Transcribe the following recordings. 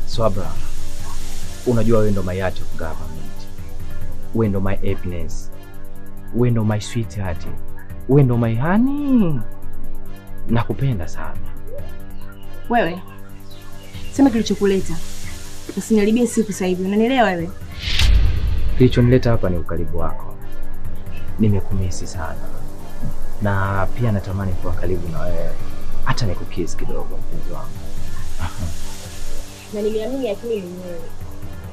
Swabra, unajua wewe ndo my heart of government. Wewe ndo my happiness. Wewe ndo my sweetheart. Wewe ndo my honey. Nakupenda sana. Wewe sema kilichokuleta. Usiniharibie siku sasa hivi. Unanielewa wewe? Kilichonileta hapa ni ukaribu wako. Nimekumisi sana. Na pia natamani kuwa karibu na wewe. Hata nikukiss kidogo mpenzi wangu. Na niliamini akili mwenyewe.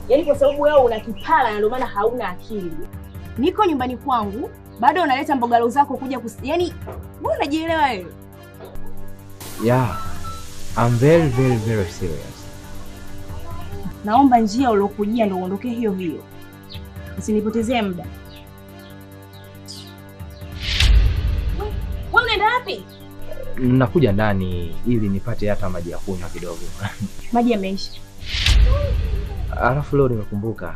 Yaani kwa sababu wewe una kipala na ndio maana hauna akili. Niko nyumbani kwangu, bado unaleta mbogalo zako kuja yaani wewe unajielewa wewe? Yeah. I'm very serious. Naomba njia ulokujia ndio uondoke hiyo hiyo. Usinipotezee muda. Wewe unaenda wapi? Nakuja ndani ili nipate hata maji ya kunywa kidogo. Maji yameisha. Alafu leo nimekumbuka.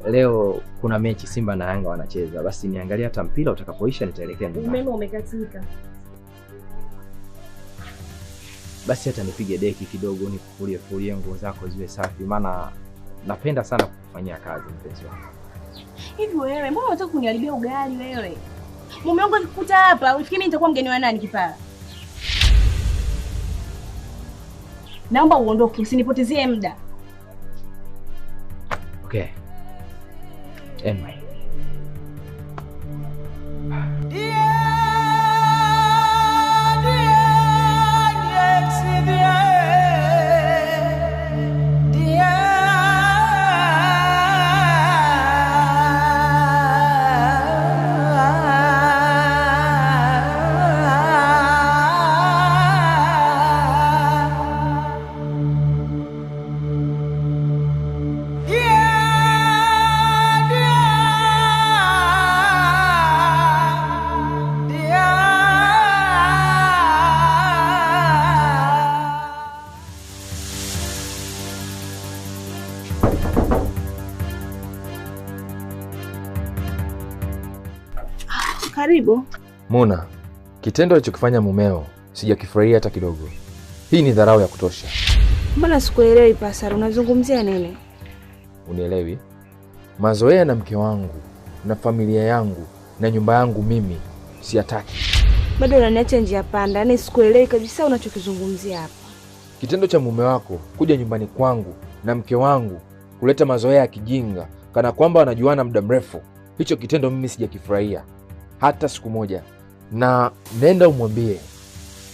Leo kuna mechi Simba na Yanga wanacheza. Basi niangalie hata mpira utakapoisha nitaelekea nyumbani. Umeme umekatika. Basi hata nipige deki kidogo nikufulie nguo zako ziwe safi maana napenda sana kufanyia kazi mpenzi wangu. Hivi wewe mbona unataka kuniharibia ugali wewe? Mume wangu akikuta hapa, ufikiri mimi nitakuwa mgeni wa nani kipara? Naomba uondoke, usinipotezie muda. Okay. Anyway. Karibu. Muna, kitendo alichokifanya mumeo sijakifurahia hata kidogo. Hii ni dharau ya kutosha. Mbona sikuelewi Pasara, unazungumzia nini? Unielewi? Mazoea na mke wangu na familia yangu na nyumba yangu mimi siyataki. Bado unaniacha njia panda, yaani sikuelewi kabisa unachokizungumzia hapa. Kitendo cha mume wako kuja nyumbani kwangu na mke wangu kuleta mazoea ya kijinga kana kwamba wanajuana muda mrefu. Hicho kitendo mimi sijakifurahia hata siku moja. Na nenda umwambie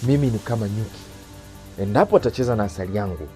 mimi ni kama nyuki. Endapo atacheza na asali yangu